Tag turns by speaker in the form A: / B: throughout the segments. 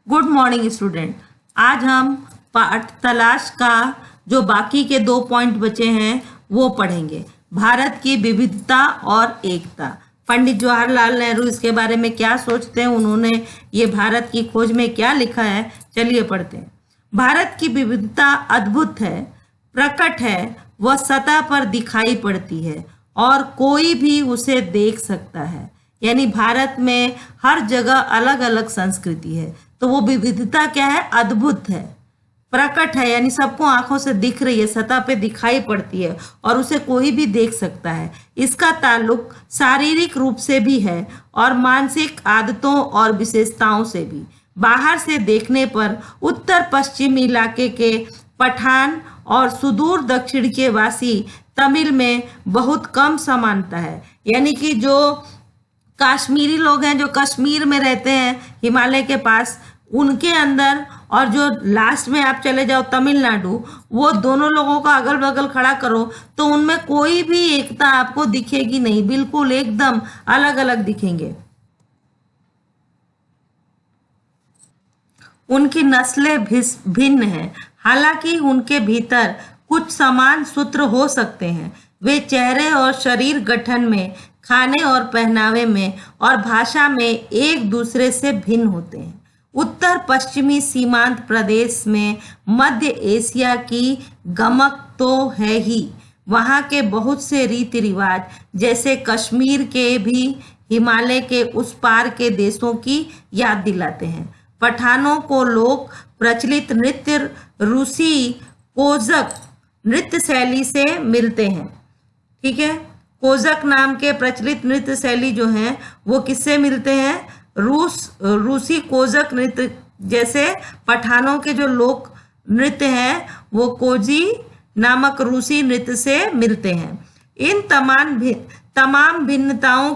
A: Good morning student. आज हम पाठ तलाश का जो बाकी के 2 पॉइंट बचे हैं वो पढ़ेंगे। भारत की विविधता और एकता। पंडित जवाहरलाल नेहरू इसके बारे में क्या सोचते हैं, उन्होंने ये भारत की खोज में क्या लिखा है, चलिए पढ़ते हैं। भारत की विविधता अद्भुत है, प्रकट है, वह सतह पर दिखाई पड़ती है और कोई भी उसे देख सकता है। यानी भारत में हर जगह अलग अलग संस्कृति है, तो वो विविधता क्या है? अद्भुत है, प्रकट है, यानी सबको आंखों से दिख रही है, सतह पे दिखाई पड़ती है और उसे कोई भी देख सकता है। इसका ताल्लुक शारीरिक रूप से भी है और मानसिक आदतों और विशेषताओं से भी। बाहर से देखने पर उत्तर पश्चिमी इलाके के पठान और सुदूर दक्षिण के वासी तमिल में बहुत कम समानता है। यानी कि जो कश्मीरी लोग हैं, जो कश्मीर में रहते हैं हिमालय के पास, उनके अंदर और जो लास्ट में आप चले जाओ तमिलनाडु, वो दोनों लोगों का अगल बगल खड़ा करो तो उनमें कोई भी एकता आपको दिखेगी नहीं, बिल्कुल एकदम अलग अलग दिखेंगे। उनकी नस्लें भिन्न हैं, हालांकि उनके भीतर कुछ समान सूत्र हो सकते हैं। वे चेहरे और शरीर गठन में, खाने और पहनावे में और भाषा में एक दूसरे से भिन्न होते हैं। उत्तर पश्चिमी सीमांत प्रदेश में मध्य एशिया की गमक तो है ही, वहाँ के बहुत से रीति रिवाज जैसे कश्मीर के भी हिमालय के उस पार के देशों की याद दिलाते हैं। पठानों को लोग प्रचलित नृत्य रूसी कोज़क नृत्य शैली से मिलते हैं। ठीक है, कोज़क नाम के प्रचलित नृत्य शैली जो है वो किससे मिलते हैं? रूसी कोज़क नृत्य, जैसे पठानों के जो लोक नृत्य हैं वो कोजी नामक रूसी नृत्य से मिलते हैं। इन तमाम भिन्नताओं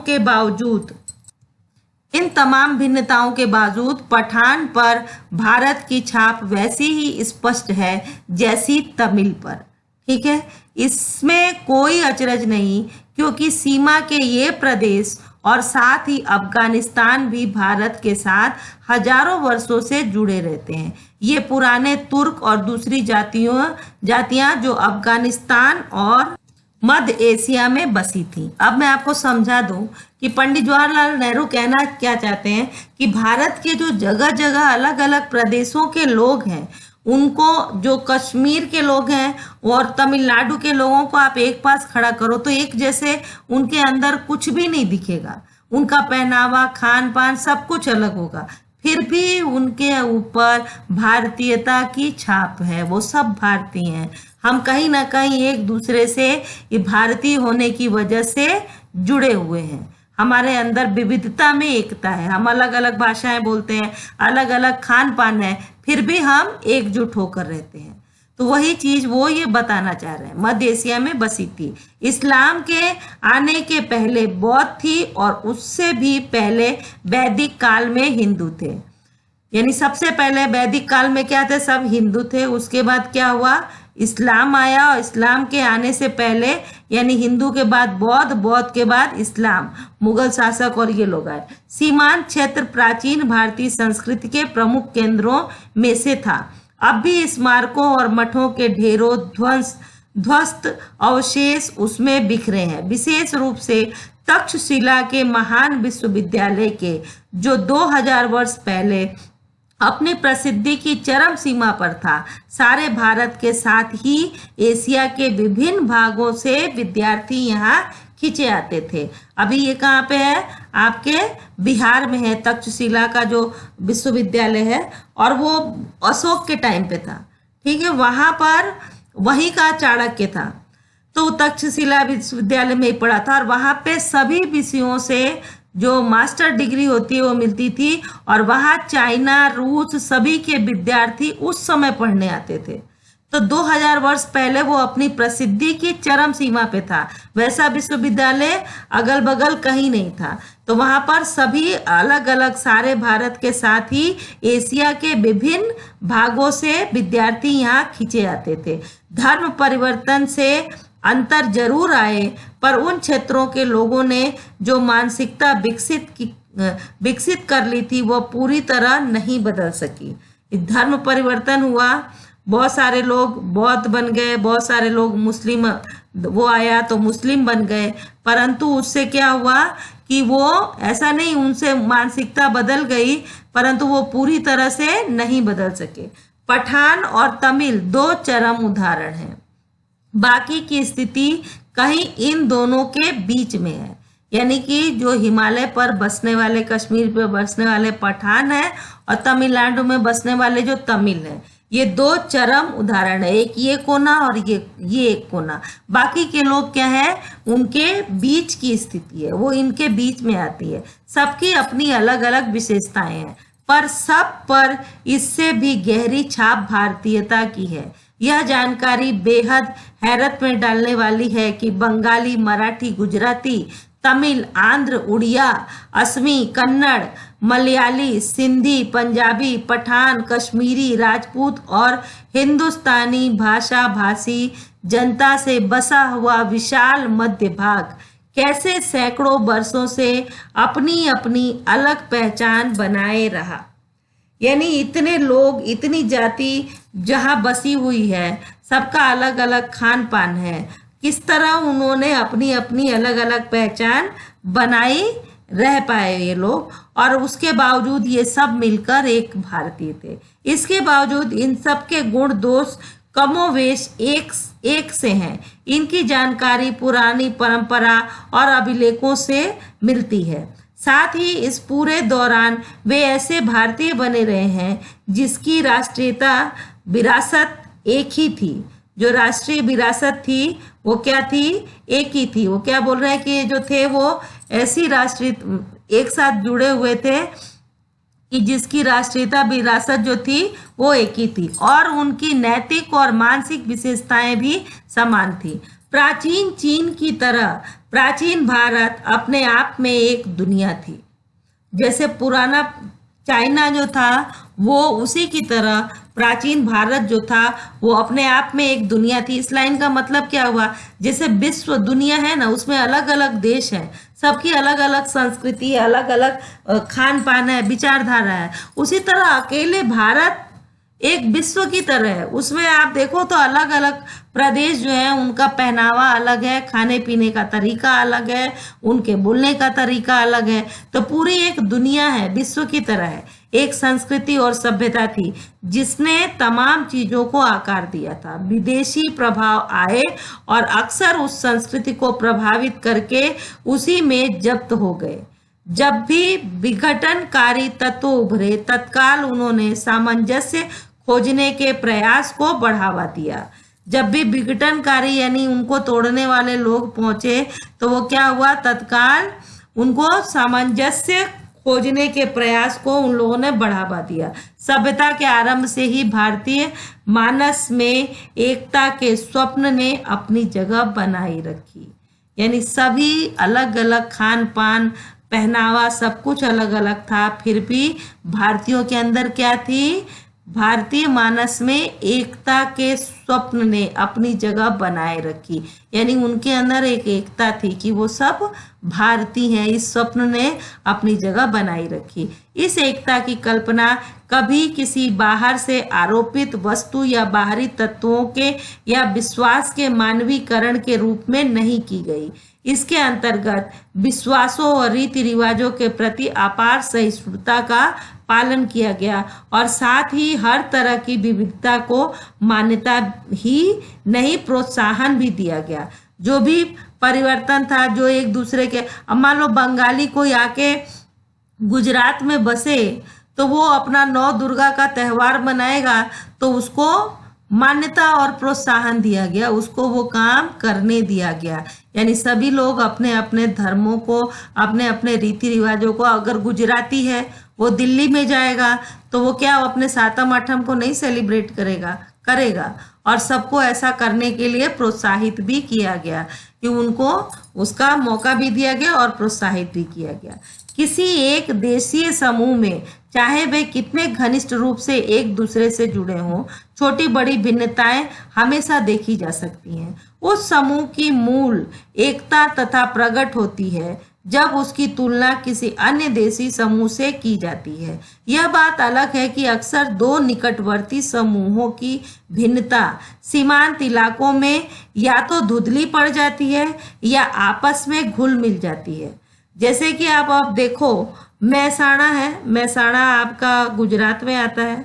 A: के बावजूद पठान पर भारत की छाप वैसी ही स्पष्ट है जैसी तमिल पर। ठीक है, इसमें कोई अचरज नहीं, क्योंकि सीमा के ये प्रदेश और साथ ही अफगानिस्तान भी भारत के साथ हजारों वर्षों से जुड़े रहते हैं। ये पुराने तुर्क और दूसरी जातियां जो अफगानिस्तान और मध्य एशिया में बसी थी। अब मैं आपको समझा दूं कि पंडित जवाहरलाल नेहरू कहना क्या चाहते हैं कि भारत के जो जगह जगह अलग अलग प्रदेशों के लोग हैं, उनको, जो कश्मीर के लोग हैं और तमिलनाडु के लोगों को आप एक पास खड़ा करो तो एक जैसे उनके अंदर कुछ भी नहीं दिखेगा। उनका पहनावा, खान पान सब कुछ अलग होगा, फिर भी उनके ऊपर भारतीयता की छाप है, वो सब भारतीय हैं। हम कहीं ना कहीं एक दूसरे से भारतीय होने की वजह से जुड़े हुए हैं। हमारे अंदर विविधता में एकता है, हम अलग अलग भाषाएं बोलते हैं, अलग अलग खान पान है, फिर भी हम एकजुट होकर रहते हैं। तो वही चीज वो ये बताना चाह रहे हैं। मध्य एशिया में बसी थी, इस्लाम के आने के पहले बौद्ध थी और उससे भी पहले वैदिक काल में हिंदू थे। यानी सबसे पहले वैदिक काल में क्या थे? सब हिंदू थे। उसके बाद क्या हुआ? इस्लाम आया, और इस्लाम के आने से पहले यानी हिंदू के बाद बौद्ध, बौद्ध के बाद इस्लाम, मुगल शासक और ये लोग आए। सीमांत क्षेत्र प्राचीन भारतीय संस्कृति के प्रमुख केंद्रों में से था। अब भी स्मारकों और मठों के ढेरों ध्वस्त अवशेष उसमें बिखरे हैं, विशेष रूप से तक्षशिला के महान विश्वविद्यालय के, जो 2000 वर्ष पहले अपनी प्रसिद्धि की चरम सीमा पर था। सारे भारत के साथ ही एशिया के विभिन्न भागों से विद्यार्थी यहाँ खींचे आते थे। अभी ये कहाँ पे है? आपके बिहार में है, तक्षशिला का जो विश्वविद्यालय है, और वो अशोक के टाइम पे था। ठीक है, वहाँ पर वहीं का चाणक्य था, तो तक्षशिला विश्वविद्यालय में ही पढ़ा था और वहाँ पे सभी विषयों से जो मास्टर डिग्री होती है वो मिलती थी, और वहाँ चाइना, रूस सभी के विद्यार्थी उस समय पढ़ने आते थे। तो 2000 वर्ष पहले वो अपनी प्रसिद्धि की चरम सीमा पे था। वैसा विश्वविद्यालय अगल बगल कहीं नहीं था, तो वहाँ पर सभी अलग अलग, सारे भारत के साथ ही एशिया के विभिन्न भागों से विद्यार्थी यहाँ खींचे आते थे। धर्म परिवर्तन से अंतर जरूर आए, पर उन क्षेत्रों के लोगों ने जो मानसिकता विकसित विकसित कर ली थी वो पूरी तरह नहीं बदल सकी। धर्म परिवर्तन हुआ, बहुत सारे लोग बौद्ध बन गए, बहुत सारे लोग मुस्लिम, वो आया तो मुस्लिम बन गए, परंतु उससे क्या हुआ कि वो ऐसा नहीं उनसे मानसिकता बदल गई, परंतु वो पूरी तरह से नहीं बदल सके। पठान और तमिल दो चरम उदाहरण हैं, बाकी की स्थिति कहीं इन दोनों के बीच में है। यानी कि जो हिमालय पर बसने वाले, कश्मीर पर बसने वाले पठान हैं और तमिलनाडु में बसने वाले जो तमिल हैं, ये दो चरम उदाहरण है, एक ये कोना और ये एक कोना। बाकी के लोग क्या है, उनके बीच की स्थिति है, वो इनके बीच में आती है। सबकी अपनी अलग अलग विशेषताएं हैं, पर सब पर इससे भी गहरी छाप भारतीयता की है। यह जानकारी बेहद हैरत में डालने वाली है कि बंगाली, मराठी, गुजराती, तमिल, आंध्र, उड़िया, असमी, कन्नड़, मलयाली, सिंधी, पंजाबी, पठान, कश्मीरी, राजपूत और हिंदुस्तानी भाषा भाषी जनता से बसा हुआ विशाल मध्य भाग कैसे सैकड़ों वर्षों से अपनी अपनी अलग पहचान बनाए रहा। यानी इतने लोग, इतनी जाति जहाँ बसी हुई है, सबका अलग अलग खान पान है, किस तरह उन्होंने अपनी अपनी अलग अलग पहचान बनाई रह पाए ये लोग, और उसके बावजूद ये सब मिलकर एक भारतीय थे। इसके बावजूद इन सब के गुण दोष कमोवेश एक से हैं। इनकी जानकारी पुरानी परंपरा और अभिलेखों से मिलती है। साथ ही इस पूरे दौरान वे ऐसे भारतीय बने रहे हैं जिसकी राष्ट्रीयता विरासत एक ही थी। जो राष्ट्रीय विरासत थी वो क्या थी, एक ही थी। वो क्या बोल रहे हैं कि जो थे वो ऐसी राष्ट्रीय एक साथ जुड़े हुए थे कि जिसकी राष्ट्रीयता विरासत जो थी वो एक ही थी, और उनकी नैतिक और मानसिक विशेषताएं भी समान थी। प्राचीन चीन की तरह प्राचीन भारत अपने आप में एक दुनिया थी। जैसे पुराना चाइना जो था वो उसी की तरह प्राचीन भारत जो था वो अपने आप में एक दुनिया थी। इस लाइन का मतलब क्या हुआ, जैसे विश्व दुनिया है ना, उसमें अलग अलग देश हैं, सबकी अलग अलग संस्कृति है, अलग अलग खान पान है, विचारधारा है। उसी तरह अकेले भारत एक विश्व की तरह है। उसमें आप देखो तो अलग अलग प्रदेश जो है उनका पहनावा अलग है, खाने पीने का तरीका अलग है, उनके बोलने का तरीका अलग है। तो पूरी एक दुनिया है, विश्व की तरह है। एक संस्कृति और सभ्यता थी जिसने तमाम चीजों को आकार दिया था। विदेशी प्रभाव आए और अक्सर उस संस्कृति को प्रभावित करके उसी में जब्त हो गए। जब भी विघटनकारी तत्व उभरे, तत्काल उन्होंने सामंजस्य खोजने के प्रयास को बढ़ावा दिया। जब भी विघटनकारी यानी उनको तोड़ने वाले लोग पहुंचे तो वो क्या हुआ, तत्काल उनको सामंजस्य खोजने के प्रयास को उन लोगों ने बढ़ावा दिया। सभ्यता के आरंभ से ही भारतीय मानस में एकता के स्वप्न ने अपनी जगह बनाई रखी। यानी सभी अलग अलग खान पान, पहनावा, सब कुछ अलग अलग था, फिर भी भारतीयों के अंदर क्या थी, भारतीय मानस में एकता के स्वप्न ने अपनी जगह बनाए रखी। यानी उनके अंदर एक एकता थी कि वो सब भारतीय हैं, इस स्वप्न ने अपनी जगह बनाई रखी। इस एकता की कल्पना कभी किसी बाहर से आरोपित वस्तु या बाहरी तत्वों के या विश्वास के मानवीकरण के रूप में नहीं की गई। इसके अंतर्गत विश्वासों और रीति रिवाजों के प्रति अपार सहिष्णुता का पालन किया गया और साथ ही हर तरह की विविधता को मान्यता ही नहीं प्रोत्साहन भी दिया गया। जो भी परिवर्तन था, जो एक दूसरे के, अब मान लो बंगाली कोई आके गुजरात में बसे तो वो अपना नौ दुर्गा का त्यौहार मनाएगा तो उसको मान्यता और प्रोत्साहन दिया गया, उसको वो काम करने दिया गया। यानी सभी लोग अपने अपने धर्मों को, अपने अपने रीति रिवाजों को, अगर गुजराती है वो दिल्ली में जाएगा तो वो क्या अपने सातम आठम को नहीं सेलिब्रेट करेगा और सबको ऐसा करने के लिए प्रोत्साहित भी किया गया कि उनको उसका मौका भी दिया गया और प्रोत्साहित भी किया गया। किसी एक देशीय समूह में चाहे वे कितने घनिष्ठ रूप से एक दूसरे से जुड़े हों, छोटी बड़ी भिन्नताएं हमेशा देखी जा सकती हैं। उस समूह की मूल एकता तथा प्रकट होती है जब उसकी तुलना किसी अन्य देशी समूह से की जाती है। यह बात अलग है कि अक्सर दो निकटवर्ती समूहों की भिन्नता सीमांत इलाकों में या तो धुंधली पड़ जाती है या आपस में घुल मिल जाती है। जैसे कि आप देखो, महसाणा है, महसाणा आपका गुजरात में आता है,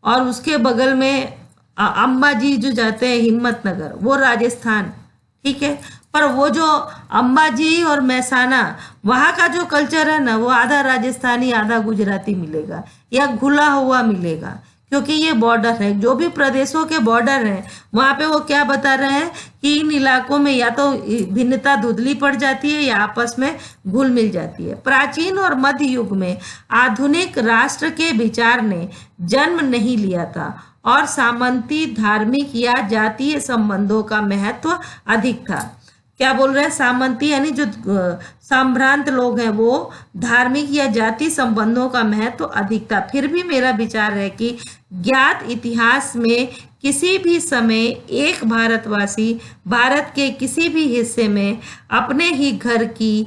A: और उसके बगल में अंबाजी जो जाते हैं हिम्मतनगर, वो राजस्थान, ठीक है। पर वो जो अंबाजी और महसाना, वहाँ का जो कल्चर है ना, वो आधा राजस्थानी आधा गुजराती मिलेगा या घुला हुआ मिलेगा, क्योंकि ये बॉर्डर है। जो भी प्रदेशों के बॉर्डर हैं वहाँ पे वो क्या बता रहे हैं कि इन इलाकों में या तो भिन्नता धुंधली पड़ जाती है या आपस में घुल मिल जाती है। प्राचीन और मध्य युग में आधुनिक राष्ट्र के विचार ने जन्म नहीं लिया था और सामंती धार्मिक या जातीय संबंधों का महत्व अधिक था। क्या बोल रहे हैं? सामंती यानी जो संभ्रांत लोग हैं वो धार्मिक या जाति संबंधों का महत्व अधिक था। फिर भी मेरा विचार है कि ज्ञात इतिहास में किसी भी समय एक भारतवासी भारत के किसी भी हिस्से में अपने ही घर की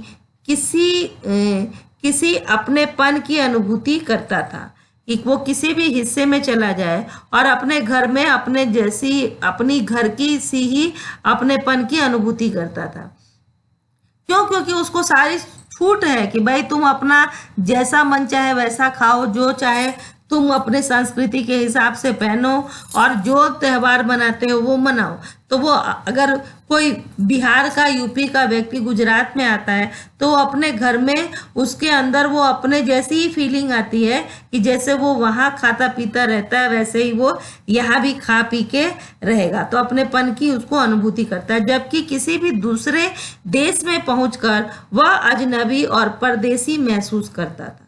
A: किसी अपनेपन की अनुभूति करता था कि वो किसी भी हिस्से में चला जाए और अपने घर में अपने जैसी अपनी घर की सी ही अपनेपन की अनुभूति करता था। क्यों? क्योंकि उसको सारी छूट है कि भाई तुम अपना जैसा मन चाहे वैसा खाओ, जो चाहे तुम अपने संस्कृति के हिसाब से पहनो और जो त्यौहार मनाते हो वो मनाओ। तो वो अगर कोई बिहार का, यूपी का व्यक्ति गुजरात में आता है तो वो अपने घर में उसके अंदर वो अपने जैसी ही फीलिंग आती है कि जैसे वो वहाँ खाता पीता रहता है वैसे ही वो यहाँ भी खा पी के रहेगा, तो अपनेपन की उसको अनुभूति करता है। जबकि किसी भी दूसरे देश में पहुंचकर वह अजनबी और परदेसी महसूस करता था।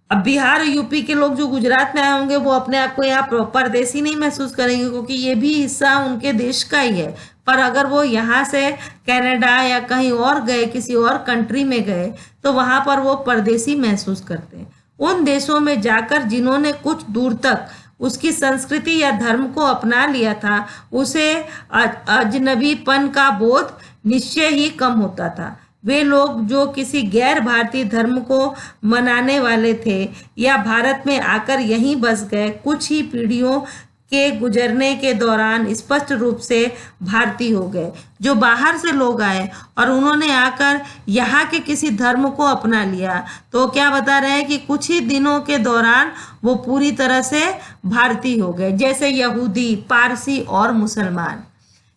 A: अब बिहार और यूपी के लोग जो गुजरात में आए होंगे वो अपने आप को यहाँ परदेसी नहीं महसूस करेंगे, क्योंकि ये भी हिस्सा उनके देश का ही है। पर अगर वो यहाँ से कनाडा या कहीं और गए, किसी और कंट्री में गए, तो वहाँ पर वो परदेसी महसूस करते हैं। उन देशों में जाकर जिन्होंने कुछ दूर तक उसकी संस्कृति या धर्म को अपना लिया था, उसे अजनबीपन का बोध निश्चय ही कम होता था। वे लोग जो किसी गैर भारतीय धर्म को मनाने वाले थे या भारत में आकर यहीं बस गए, कुछ ही पीढ़ियों के गुजरने के दौरान स्पष्ट रूप से भारतीय हो गए। जो बाहर से लोग आए और उन्होंने आकर यहाँ के किसी धर्म को अपना लिया, तो क्या बता रहे हैं कि कुछ ही दिनों के दौरान वो पूरी तरह से भारतीय हो गए। जैसे यहूदी, पारसी और मुसलमान,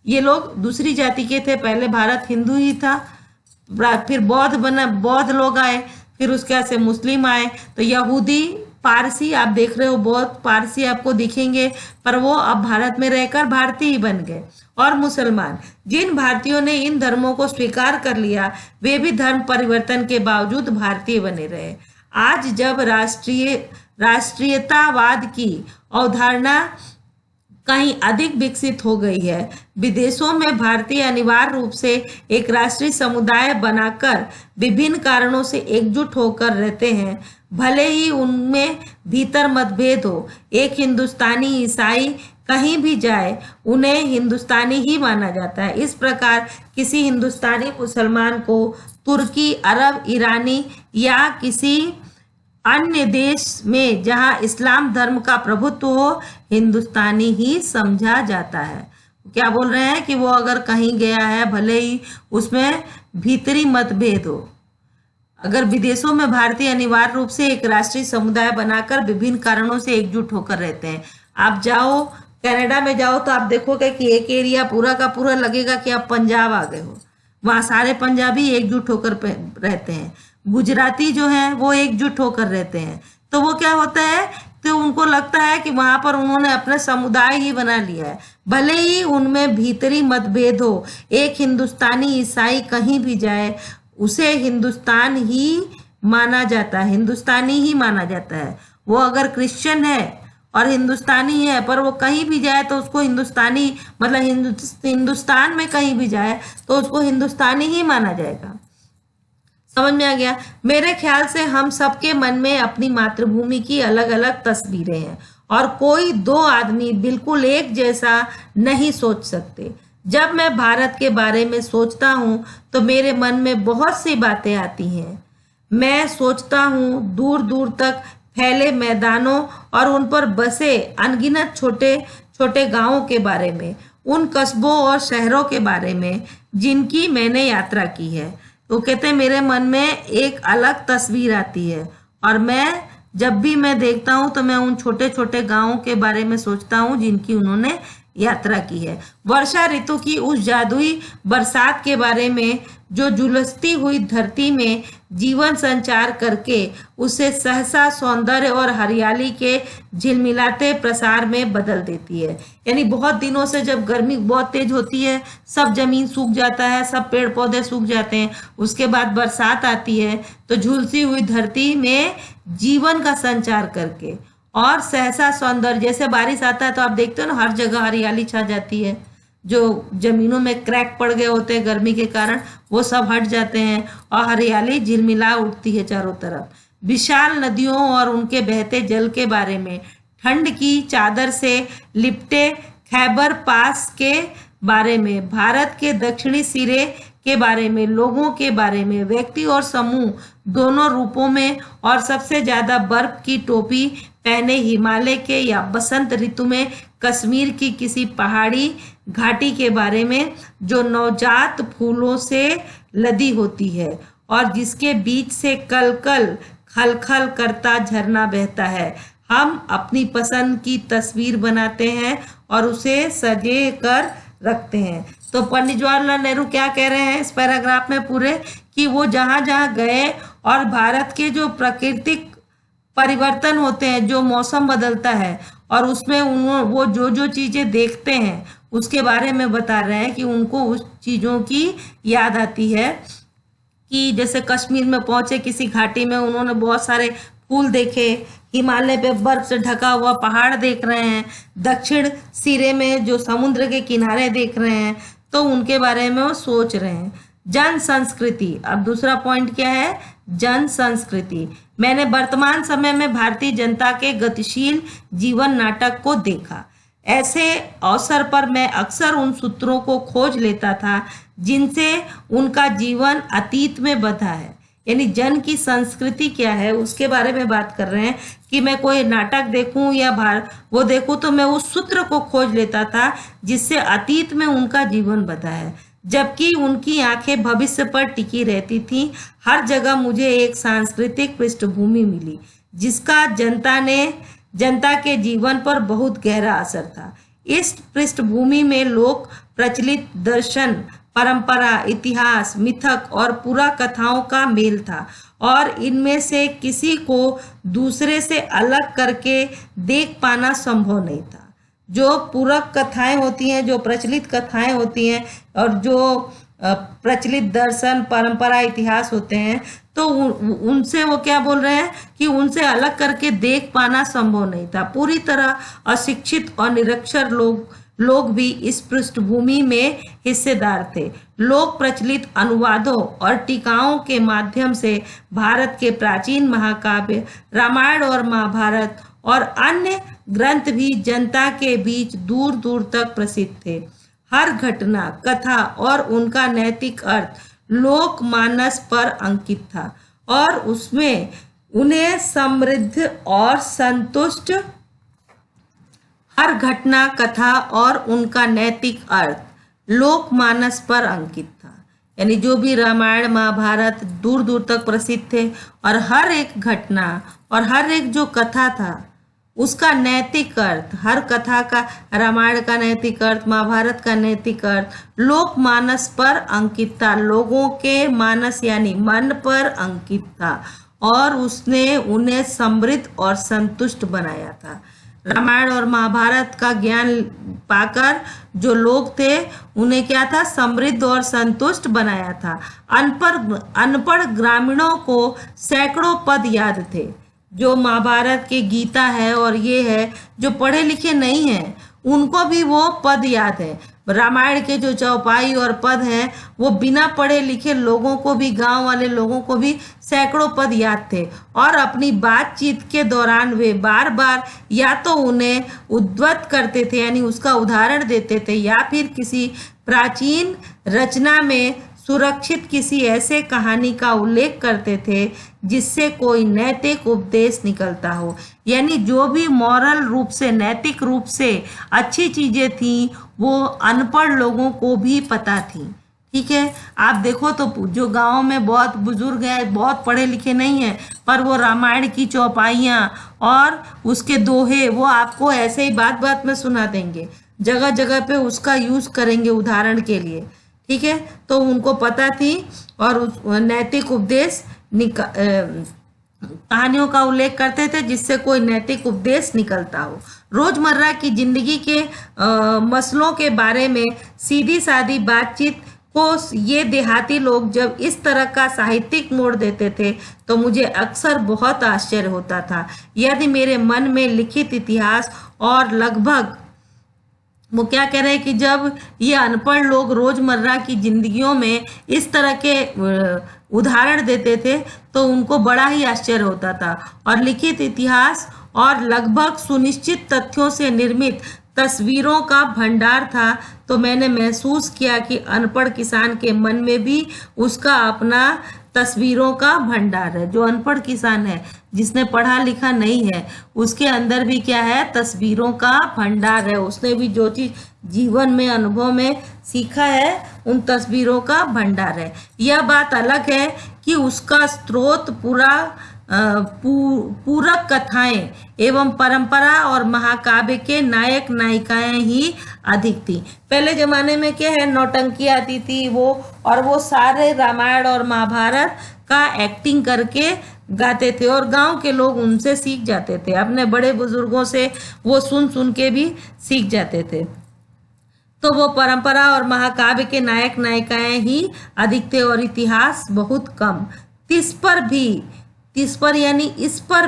A: ये लोग दूसरी जाति के थे। पहले भारत हिंदू ही था, फिर बौद्ध लोग आए, फिर उसके बाद से मुस्लिम आए। तो यहूदी, पारसी आप देख रहे हो, बौद्ध पारसी आपको दिखेंगे, पर वो अब भारत में रहकर भारतीय ही बन गए। और मुसलमान, जिन भारतीयों ने इन धर्मों को स्वीकार कर लिया वे भी धर्म परिवर्तन के बावजूद भारतीय बने रहे। आज जब राष्ट्रीयतावाद की अवधारणा कहीं अधिक विकसित हो गई है, विदेशों में भारतीय अनिवार्य रूप से एक राष्ट्रीय समुदाय बनाकर विभिन्न कारणों से एकजुट होकर रहते हैं, भले ही उनमें भीतर मतभेद हो। एक हिंदुस्तानी ईसाई कहीं भी जाए उन्हें हिंदुस्तानी ही माना जाता है। इस प्रकार किसी हिंदुस्तानी मुसलमान को तुर्की, अरब, ईरानी या किसी अन्य देश में जहां इस्लाम धर्म का प्रभुत्व हो, हिंदुस्तानी ही समझा जाता है। क्या बोल रहे हैं कि वो अगर कहीं गया है, भले ही उसमें भीतरी मतभेद हो, अगर विदेशों में भारतीय अनिवार्य रूप से एक राष्ट्रीय समुदाय बनाकर विभिन्न कारणों से एकजुट होकर रहते हैं। आप जाओ कनाडा में जाओ तो आप देखोगे कि एक एरिया पूरा का पूरा लगेगा कि आप पंजाब आ गए हो, वहाँ सारे पंजाबी एकजुट होकर रहते हैं। गुजराती जो हैं वो एकजुट होकर रहते हैं। तो वो क्या होता है, तो उनको लगता है कि वहाँ पर उन्होंने अपना समुदाय ही बना लिया है, भले ही उनमें भीतरी मतभेद हो। एक हिंदुस्तानी ईसाई कहीं भी जाए उसे हिंदुस्तान ही माना जाता है, हिंदुस्तानी ही माना जाता है। वो अगर क्रिश्चियन है और हिंदुस्तानी है, पर वो कहीं भी जाए तो उसको हिंदुस्तानी, मतलब हिंदुस्तान में कहीं भी जाए तो उसको हिंदुस्तानी ही माना जाएगा। समझ में आ गया? मेरे ख्याल से हम सबके मन में अपनी मातृभूमि की अलग अलग तस्वीरें हैं और कोई दो आदमी बिल्कुल एक जैसा नहीं सोच सकते। जब मैं भारत के बारे में सोचता हूँ तो मेरे मन में बहुत सी बातें आती हैं। मैं सोचता हूँ दूर दूर तक फैले मैदानों और उन पर बसे अनगिनत छोटे छोटे गांवों के बारे में, उन कस्बों और शहरों के बारे में जिनकी मैंने यात्रा की है। तो कहते हैं मेरे मन में एक अलग तस्वीर आती है और जब भी मैं देखता हूँ तो मैं उन छोटे छोटे गांवों के बारे में सोचता हूँ जिनकी उन्होंने यात्रा की है। वर्षा ऋतु की उस जादुई बरसात के बारे में जो झुलसती हुई धरती में जीवन संचार करके उसे सहसा सौंदर्य और हरियाली के झिलमिलाते प्रसार में बदल देती है। यानी बहुत दिनों से जब गर्मी बहुत तेज होती है, सब जमीन सूख जाता है, सब पेड़ पौधे सूख जाते हैं, उसके बाद बरसात आती है तो झुलसी हुई धरती में जीवन का संचार करके और सहसा सौंदर्य, जैसे बारिश आता है तो आप देखते हो ना हर जगह हरियाली छा जाती है, जो जमीनों में क्रैक पड़ गए होते हैं गर्मी के कारण वो सब हट जाते हैं और हरियाली झिलमिला उठती है चारों तरफ। विशाल नदियों और उनके बहते जल के बारे में, ठंड की चादर से लिपटे खैबर पास के बारे में, भारत के दक्षिणी सिरे के बारे में, लोगों के बारे में, व्यक्ति और समूह दोनों रूपों में, और सबसे ज्यादा बर्फ की टोपी पहने हिमालय के या बसंत ऋतु में कश्मीर की किसी पहाड़ी घाटी के बारे में जो नवजात फूलों से लदी होती है और जिसके बीच से कल कल खल खल करता झरना बहता है। हम अपनी पसंद की तस्वीर बनाते हैं और उसे सजे कर रखते हैं। तो पंडित जवाहरलाल नेहरू क्या कह रहे हैं इस पैराग्राफ में पूरे, कि वो जहाँ जहाँ गए और भारत के जो प्राकृतिक परिवर्तन होते हैं, जो मौसम बदलता है और उसमें वो जो जो चीजें देखते हैं उसके बारे में बता रहे हैं कि उनको उस चीजों की याद आती है। कि जैसे कश्मीर में पहुंचे किसी घाटी में, उन्होंने बहुत सारे फूल देखे, हिमालय पे बर्फ से ढका हुआ पहाड़ देख रहे हैं, दक्षिण सिरे में जो समुद्र के किनारे देख रहे हैं, तो उनके बारे में वो सोच रहे हैं। जन संस्कृति, अब दूसरा पॉइंट क्या है, जन संस्कृति। मैंने वर्तमान समय में भारतीय जनता के गतिशील जीवन नाटक को देखा। ऐसे अवसर पर मैं अक्सर उन सूत्रों को खोज लेता था जिनसे उनका जीवन अतीत में बंधा है। यानी जन की संस्कृति क्या है उसके बारे में बात कर रहे हैं कि मैं कोई नाटक देखूं या वो देखूं तो मैं उस सूत्र को खोज लेता था जिससे अतीत में उनका जीवन बंधा है, जबकि उनकी आंखें भविष्य पर टिकी रहती थीं। हर जगह मुझे एक सांस्कृतिक पृष्ठभूमि मिली जिसका जनता के जीवन पर बहुत गहरा असर था। इस पृष्ठभूमि में लोक प्रचलित दर्शन, परंपरा, इतिहास, मिथक और पुरा कथाओं का मेल था और इनमें से किसी को दूसरे से अलग करके देख पाना संभव नहीं था। जो पूरक कथाएं होती हैं, जो प्रचलित कथाएं होती हैं और जो प्रचलित दर्शन, परंपरा, इतिहास होते हैं, तो उनसे वो क्या बोल रहे हैं कि उनसे अलग करके देख पाना संभव नहीं था। पूरी तरह अशिक्षित और निरक्षर लोग भी इस पृष्ठभूमि में हिस्सेदार थे। लोक प्रचलित अनुवादों और टीकाओं के माध्यम से भारत के प्राचीन महाकाव्य रामायण और महाभारत और अन्य ग्रंथ भी जनता के बीच दूर दूर तक प्रसिद्ध थे। हर घटना, कथा और उनका नैतिक अर्थ लोकमानस पर अंकित था और उसमें उन्हें समृद्ध और संतुष्ट, हर घटना, कथा और उनका नैतिक अर्थ लोकमानस पर अंकित था। यानी जो भी रामायण महाभारत दूर दूर तक प्रसिद्ध थे और हर एक घटना और हर एक जो कथा था उसका नैतिक अर्थ, हर कथा का, रामायण का नैतिक अर्थ, महाभारत का नैतिक अर्थ लोकमानस पर अंकित था, लोगों के मानस यानी मन पर अंकित था और उसने उन्हें समृद्ध और संतुष्ट बनाया था। रामायण और महाभारत का ज्ञान पाकर जो लोग थे उन्हें क्या था, समृद्ध और संतुष्ट बनाया था। अनपढ़ ग्रामीणों को सैकड़ों पद याद थे। जो महाभारत के गीता है और ये है, जो पढ़े लिखे नहीं हैं उनको भी वो पद याद है। रामायण के जो चौपाई और पद हैं वो बिना पढ़े लिखे लोगों को भी, गांव वाले लोगों को भी सैकड़ों पद याद थे और अपनी बातचीत के दौरान वे बार बार या तो उन्हें उद्धृत करते थे यानी उसका उदाहरण देते थे या फिर किसी प्राचीन रचना में सुरक्षित किसी ऐसे कहानी का उल्लेख करते थे जिससे कोई नैतिक उपदेश निकलता हो। यानी जो भी मॉरल रूप से, नैतिक रूप से अच्छी चीजें थी वो अनपढ़ लोगों को भी पता थी। ठीक है, आप देखो तो जो गांव में बहुत बुजुर्ग हैं, बहुत पढ़े लिखे नहीं हैं, पर वो रामायण की चौपाइयाँ और उसके दोहे वो आपको ऐसे ही बात बात में सुना देंगे, जगह जगह पे उसका यूज करेंगे उदाहरण के लिए। ठीक है, तो उनको पता थी और नैतिक उपदेश कहानियों का उल्लेख करते थे जिससे कोई नैतिक उपदेश निकलता हो। रोजमर्रा की जिंदगी के मसलों के बारे में सीधी सादी बातचीत को ये देहाती लोग जब इस तरह का साहित्यिक मोड़ देते थे तो मुझे अक्सर बहुत आश्चर्य होता था। यदि मेरे मन में लिखित इतिहास और लगभग, वो क्या कह रहे हैं कि जब ये अनपढ़ लोग रोजमर्रा की जिंदगियों में इस तरह के उदाहरण देते थे तो उनको बड़ा ही आश्चर्य होता था और लिखित इतिहास और लगभग सुनिश्चित तथ्यों से निर्मित तस्वीरों का भंडार था, तो मैंने महसूस किया कि अनपढ़ किसान के मन में भी उसका अपना तस्वीरों का भंडार है। जो अनपढ़ किसान है, जिसने पढ़ा लिखा नहीं है, उसके अंदर भी क्या है, तस्वीरों का भंडार है। उसने भी जो चीज जीवन में, अनुभव में सीखा है, उन तस्वीरों का भंडार है। यह बात अलग है कि उसका स्रोत पूरक कथाएं एवं परंपरा और महाकाव्य के नायक नायिकाएं ही अधिक थी। पहले जमाने में क्या है, नौटंकी आती थी और वो सारे रामायण और महाभारत का एक्टिंग करके गाते थे और गांव के लोग उनसे सीख जाते थे, अपने बड़े बुजुर्गों से वो सुन सुन के भी सीख जाते थे। तो वो परंपरा और महाकाव्य के नायक नायिकाएं ही अधिक थे और इतिहास बहुत कम। इस पर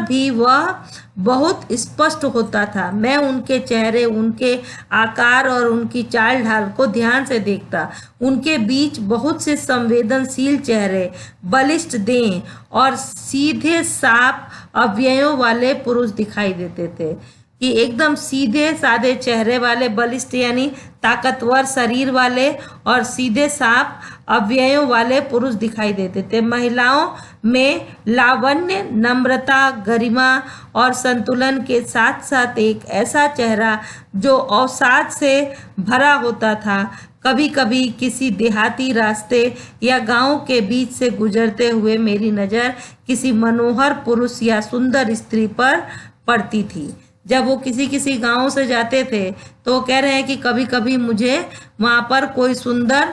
A: भी वह बहुत स्पष्ट होता था। मैं उनके चेहरे, उनके आकार और उनकी चाल ढाल को ध्यान से देखता। उनके बीच बहुत से संवेदनशील चेहरे, बलिष्ठ देह और सीधे साफ अवयवों वाले पुरुष दिखाई देते थे कि एकदम सीधे साधे चेहरे वाले, बलिष्ठ यानी ताकतवर शरीर वाले और सीधे साफ अवयवों वाले पुरुष दिखाई देते थे। महिलाओं में लावण्य, नम्रता, गरिमा और संतुलन के साथ साथ एक ऐसा चेहरा जो अवसाद से भरा होता था। कभी कभी किसी देहाती रास्ते या गांव के बीच से गुजरते हुए मेरी नज़र किसी मनोहर पुरुष या सुंदर स्त्री पर पड़ती थी। जब वो किसी गांव से जाते थे तो वो कह रहे हैं कि कभी कभी मुझे वहाँ पर कोई सुंदर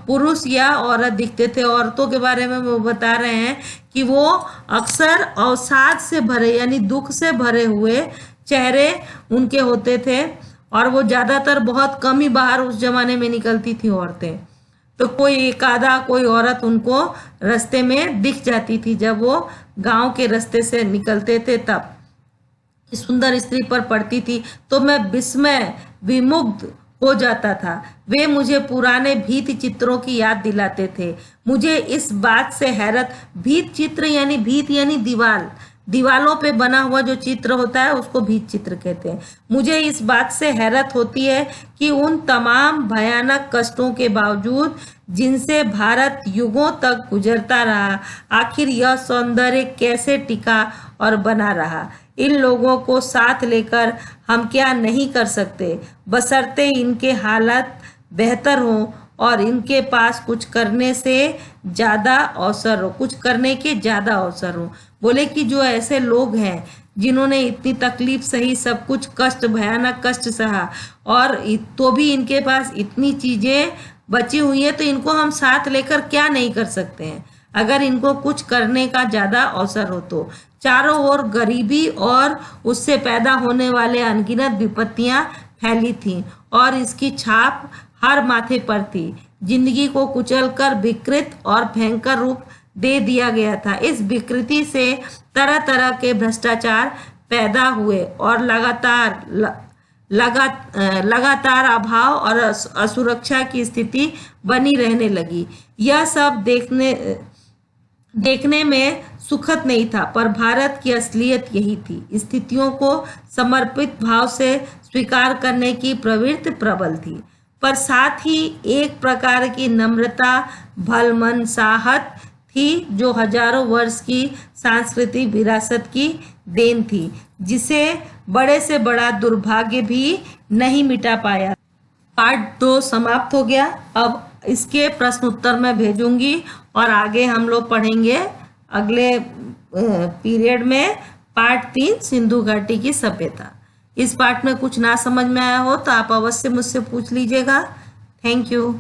A: पुरुष या औरत दिखते थे। औरतों के बारे में वो बता रहे हैं कि वो अक्सर अवसाद से भरे यानी दुख से भरे हुए चेहरे उनके होते थे और वो ज़्यादातर बहुत कम ही बाहर उस जमाने में निकलती थी औरतें। तो कोई एक आधा कोई औरत उनको रास्ते में दिख जाती थी जब वो गांव के रास्ते से निकलते थे, तब सुंदर स्त्री पर पड़ती थी तो मैं विस्मय विमुग्ध हो जाता था। वे मुझे पुराने भीत चित्रों की याद दिलाते थे। मुझे इस बात से हैरत, भीत चित्र यानी भीत यानी दीवालों पे बना हुआ जो चित्र होता है उसको भीत चित्र कहते हैं। मुझे इस बात से हैरत होती है कि उन तमाम भयानक कष्टों के बावजूद जिनसे भारत युगों तक गुजरता रहा, आखिर यह सौंदर्य कैसे टिका और बना रहा। इन लोगों को साथ लेकर हम क्या नहीं कर सकते, बशर्ते इनके हालत बेहतर हो और इनके पास कुछ करने के ज़्यादा अवसर हो। बोले कि जो ऐसे लोग हैं जिन्होंने इतनी तकलीफ सही, सब कुछ कष्ट, भयानक कष्ट सहा और तो भी इनके पास इतनी चीज़ें बची हुई है, तो इनको हम साथ लेकर क्या नहीं कर सकते हैं अगर इनको कुछ करने का ज़्यादा अवसर हो तो। चारों ओर गरीबी और उससे पैदा होने वाले अनगिनत विपत्तियां फैली थीं और इसकी छाप हर माथे पर थी। जिंदगी को कुचलकर विकृत और भयंकर रूप दे दिया गया था। इस विकृति से तरह तरह के भ्रष्टाचार पैदा हुए और लगातार अभाव और असुरक्षा की स्थिति बनी रहने लगी। यह सब देखने में सुखद नहीं था, पर भारत की असलियत यही थी। स्थितियों को समर्पित भाव से स्वीकार करने की प्रवृत्ति प्रबल थी, पर साथ ही एक प्रकार की नम्रता, भलमनसाहत थी जो हजारों वर्ष की सांस्कृतिक विरासत की देन थी, जिसे बड़े से बड़ा दुर्भाग्य भी नहीं मिटा पाया। पार्ट 2 समाप्त हो गया। अब इसके प्रश्न उत्तर मैं भेजूंगी और आगे हम लोग पढ़ेंगे अगले पीरियड में पार्ट 3 सिंधु घाटी की सभ्यता। इस पार्ट में कुछ ना समझ में आया हो तो आप अवश्य मुझसे पूछ लीजिएगा। Thank you.